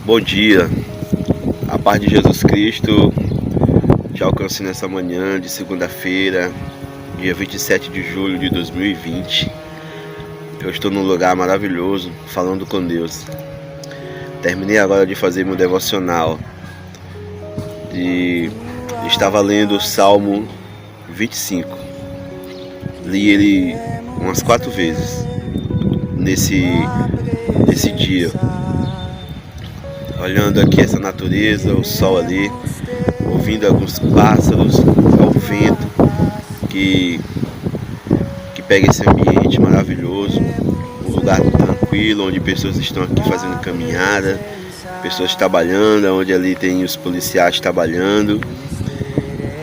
Bom dia, a paz de Jesus Cristo te alcance nessa manhã de segunda-feira, dia 27 de julho de 2020. Eu estou num lugar maravilhoso, falando com Deus. Terminei agora de fazer meu devocional e estava lendo o Salmo 25. Li ele umas 4 vezes nesse dia. Olhando aqui essa natureza, o sol ali, ouvindo alguns pássaros, ao vento que pega esse ambiente maravilhoso, um lugar tranquilo, onde pessoas estão aqui fazendo caminhada, pessoas trabalhando, onde ali tem os policiais trabalhando.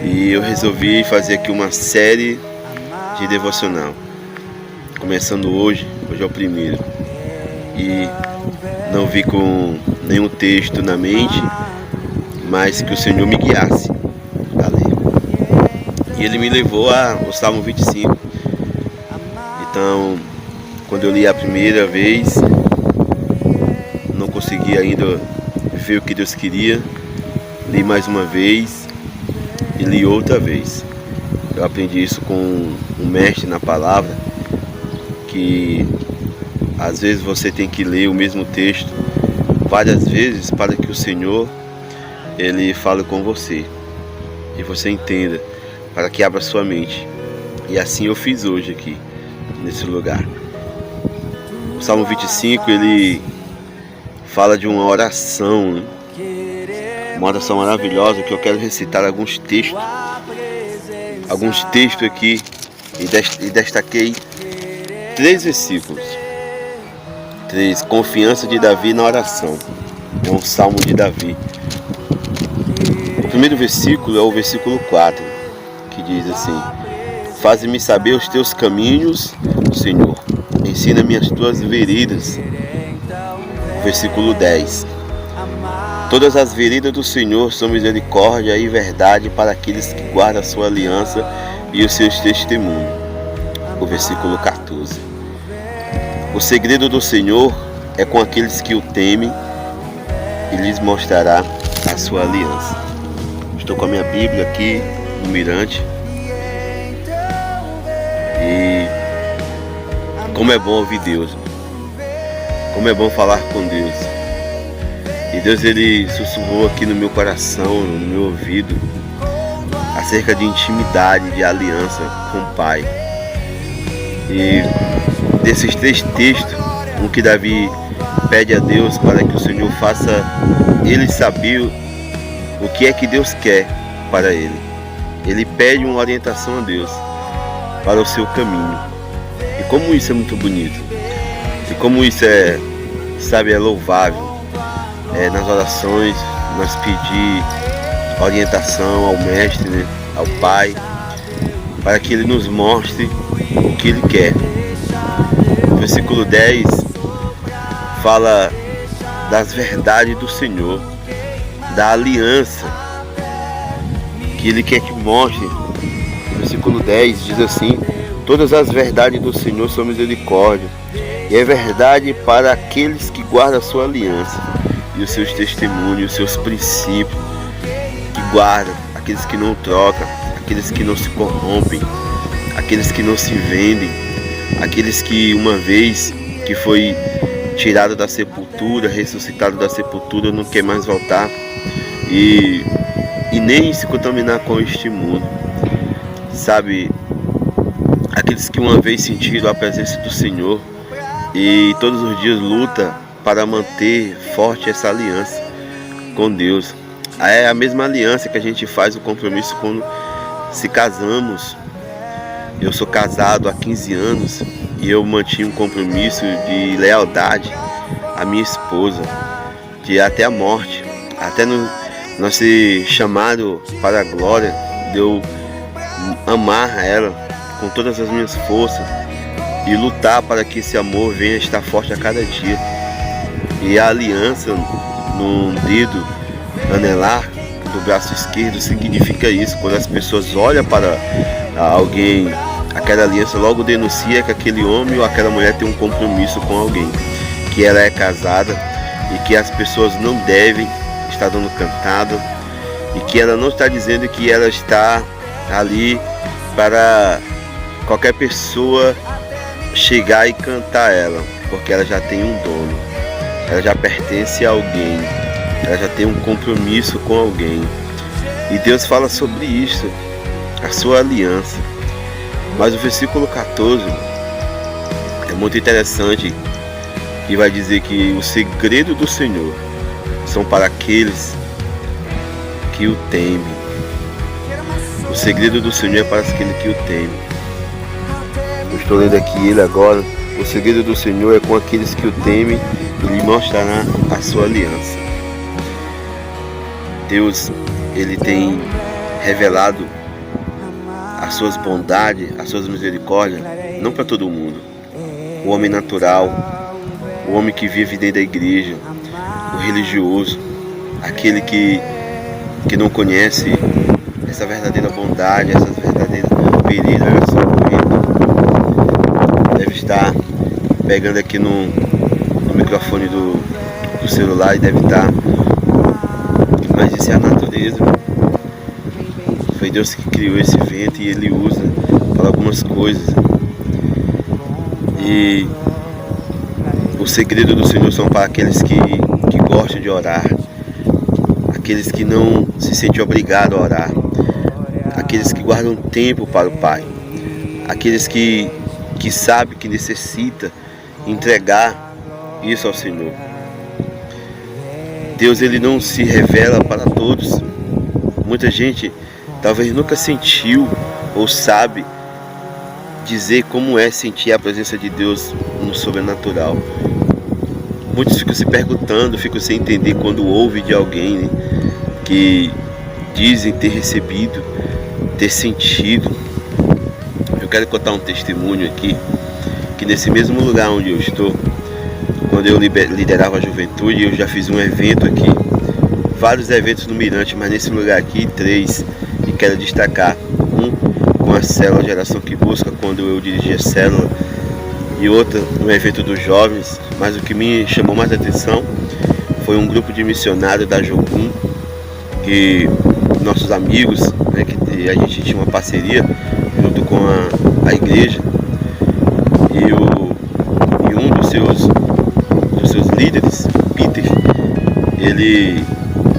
E eu resolvi fazer aqui uma série de devocional, começando hoje é o primeiro. E não vi com nenhum texto na mente, mas que o Senhor me guiasse a ler. E Ele me levou ao Salmo 25. Então, quando eu li a primeira vez, não consegui ainda ver o que Deus queria. Li mais uma vez e li outra vez. Eu aprendi isso com um mestre na palavra, que às vezes você tem que ler o mesmo texto várias vezes para que o Senhor Ele fale com você e você entenda, para que abra sua mente. E assim eu fiz hoje aqui nesse lugar. O Salmo 25 ele fala de uma oração, uma oração maravilhosa, que eu quero recitar alguns textos aqui, e destaquei 3 versículos. 3. Confiança de Davi na oração. É um salmo de Davi. O primeiro versículo é o versículo 4, que diz assim: Faze-me saber os teus caminhos, Senhor. Ensina-me as tuas veredas. O versículo 10. Todas as veredas do Senhor são misericórdia e verdade para aqueles que guardam a sua aliança e os seus testemunhos. O versículo 14. O segredo do Senhor é com aqueles que o temem e lhes mostrará a sua aliança. Estou com a minha Bíblia aqui no mirante. E como é bom ouvir Deus. Como é bom falar com Deus. E Deus ele sussurrou aqui no meu coração, no meu ouvido, acerca de intimidade, de aliança com o Pai. E desses 3 textos, um que Davi pede a Deus para que o Senhor faça ele saber o que é que Deus quer para ele. Ele pede uma orientação a Deus para o seu caminho. E como isso é muito bonito. E como isso é louvável. Nas orações, nós pedir orientação ao Mestre, né, ao Pai, para que Ele nos mostre o que Ele quer. O versículo 10 fala das verdades do Senhor, da aliança que Ele quer que mostre. O versículo 10 diz assim: Todas as verdades do Senhor são misericórdia, e é verdade para aqueles que guardam a sua aliança, e os seus testemunhos, os seus princípios, que guardam, aqueles que não trocam, aqueles que não se corrompem, aqueles que não se vendem, aqueles que uma vez que foi tirado da sepultura, ressuscitado da sepultura, não quer mais voltar e nem se contaminar com este mundo. Sabe, aqueles que uma vez sentiram a presença do Senhor e todos os dias luta para manter forte essa aliança com Deus. É a mesma aliança que a gente faz o compromisso quando se casamos. Eu sou casado há 15 anos e eu mantinha um compromisso de lealdade à minha esposa, de ir até a morte, até nós ser chamado para a glória, de eu amar ela com todas as minhas forças e lutar para que esse amor venha estar forte a cada dia. E a aliança no dedo anelar do braço esquerdo significa isso. Quando as pessoas olham para alguém, aquela aliança logo denuncia que aquele homem ou aquela mulher tem um compromisso com alguém, que ela é casada e que as pessoas não devem estar dando cantada, e que ela não está dizendo que ela está ali para qualquer pessoa chegar e cantar ela, porque ela já tem um dono, ela já pertence a alguém, ela já tem um compromisso com alguém. E Deus fala sobre isso, a sua aliança. Mas o versículo 14 é muito interessante, e vai dizer que o segredo do Senhor são para aqueles que o temem. O segredo do Senhor é para aqueles que o temem. Eu estou lendo aqui ele agora. O segredo do Senhor é com aqueles que o temem, e lhe mostrará a sua aliança. Deus, Ele tem revelado as suas bondades, as suas misericórdias, não para todo mundo. O homem natural, o homem que vive dentro da igreja, o religioso, aquele que não conhece essa verdadeira bondade, essas verdadeiras períodos da sua vida, deve estar pegando aqui no microfone do celular e deve estar. Mas isso é a natureza. Foi Deus que criou esse vento e Ele usa para algumas coisas. E o segredo do Senhor são para aqueles que gostam de orar, aqueles que não se sentem obrigados a orar, aqueles que guardam tempo para o Pai, aqueles que sabem que necessita entregar isso ao Senhor. Deus, Ele não se revela para todos. Muita gente talvez nunca sentiu ou sabe dizer como é sentir a presença de Deus no sobrenatural. Muitos ficam se perguntando, ficam sem entender quando ouvem de alguém, né, que dizem ter recebido, ter sentido. Eu quero contar um testemunho aqui, que nesse mesmo lugar onde eu estou, quando eu liderava a juventude, eu já fiz um evento aqui, vários eventos no Mirante, mas nesse lugar aqui, 3, e quero destacar. Um com a célula Geração que Busca, quando eu dirigia a célula, e outra no evento dos jovens. Mas o que me chamou mais atenção foi um grupo de missionários da Jocum, que nossos amigos, né, que a gente tinha uma parceria junto com a igreja, e um dos seus líderes, Peter, ele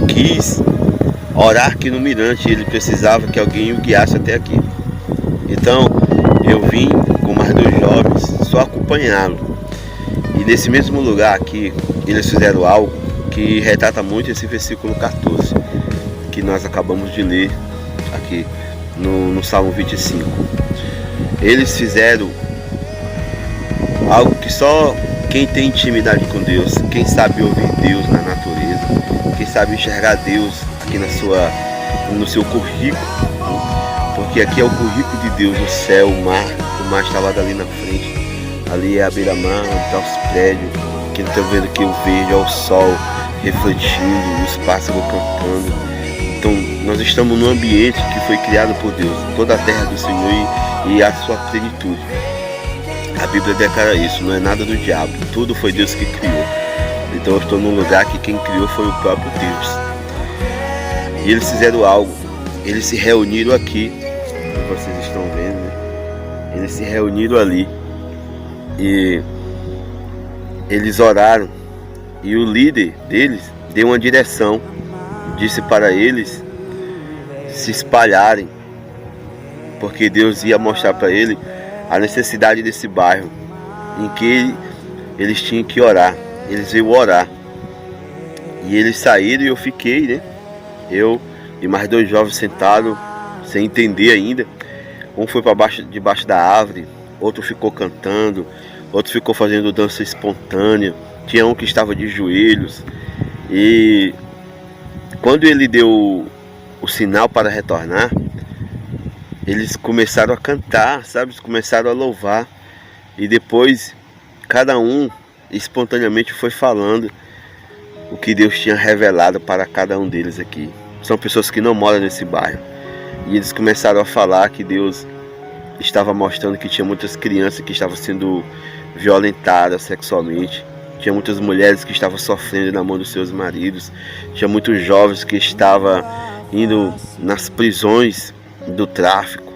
quis orar aqui no Mirante, ele precisava que alguém o guiasse até aqui. Então eu vim com mais 2 jovens só acompanhá-lo. E nesse mesmo lugar aqui, eles fizeram algo que retrata muito esse versículo 14, que nós acabamos de ler aqui no Salmo 25. Eles fizeram algo que só quem tem intimidade com Deus, quem sabe ouvir Deus na natureza, quem sabe enxergar Deus aqui no seu currículo, porque aqui é o currículo de Deus, o céu, o mar está lá dali na frente, ali é a beira-mar, onde está os prédios, que estão vendo aqui o verde, o sol refletindo, os pássaros cantando. Então nós estamos num ambiente que foi criado por Deus, toda a terra do Senhor e a sua plenitude. A Bíblia declara isso, não é nada do diabo, tudo foi Deus que criou. Então eu estou num lugar que quem criou foi o próprio Deus. E eles fizeram algo, eles se reuniram aqui, como vocês estão vendo, né? Eles se reuniram ali e eles oraram, e o líder deles deu uma direção, disse para eles se espalharem, porque Deus ia mostrar para ele a necessidade desse bairro, em que eles tinham que orar. Eles veio orar, e eles saíram, e eu fiquei, né? Eu e mais 2 jovens sentados, sem entender ainda. Um foi para debaixo da árvore, outro ficou cantando, outro ficou fazendo dança espontânea. Tinha um que estava de joelhos. E quando ele deu o sinal para retornar, eles começaram a cantar, sabe? Eles começaram a louvar. E depois, cada um espontaneamente foi falando o que Deus tinha revelado para cada um deles aqui. São pessoas que não moram nesse bairro. E eles começaram a falar que Deus estava mostrando que tinha muitas crianças que estavam sendo violentadas sexualmente. Tinha muitas mulheres que estavam sofrendo na mão dos seus maridos. Tinha muitos jovens que estavam indo nas prisões do tráfico,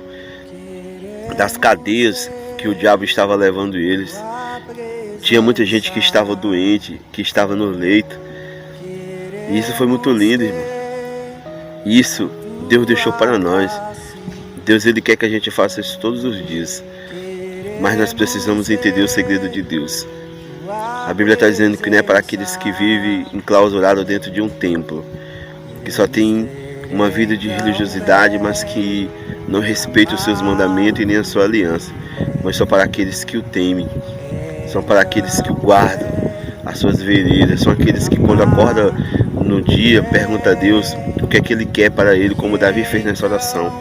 das cadeias que o diabo estava levando eles. Tinha muita gente que estava doente, que estava no leito. E isso foi muito lindo, irmão. Isso Deus deixou para nós. Deus, Ele quer que a gente faça isso todos os dias. Mas nós precisamos entender o segredo de Deus. A Bíblia está dizendo que não é para aqueles que vivem enclausurados dentro de um templo, que só tem uma vida de religiosidade, mas que não respeita os seus mandamentos e nem a sua aliança, mas só para aqueles que o temem, são para aqueles que o guardam, as suas veredas, são aqueles que quando acorda no dia, pergunta a Deus o que é que Ele quer para ele, como Davi fez nessa oração.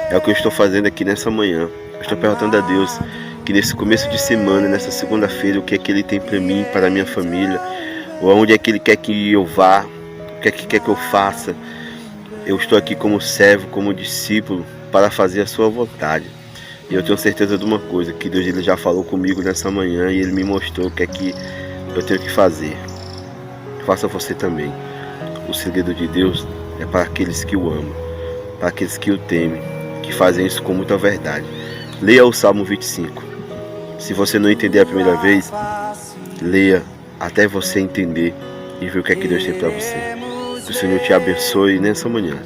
É o que eu estou fazendo aqui nessa manhã. Eu estou perguntando a Deus que nesse começo de semana, nessa segunda-feira, o que é que Ele tem para mim, para a minha família, ou aonde é que Ele quer que eu vá, o que é que quer que eu faça. Eu estou aqui como servo, como discípulo, para fazer a sua vontade. E eu tenho certeza de uma coisa, que Deus, Ele já falou comigo nessa manhã e Ele me mostrou o que é que eu tenho que fazer. Faça você também. O segredo de Deus é para aqueles que o amam, para aqueles que o temem, que fazem isso com muita verdade. Leia o Salmo 25. Se você não entender a primeira vez, leia até você entender e ver o que é que Deus tem para você. Que o Senhor te abençoe nessa manhã.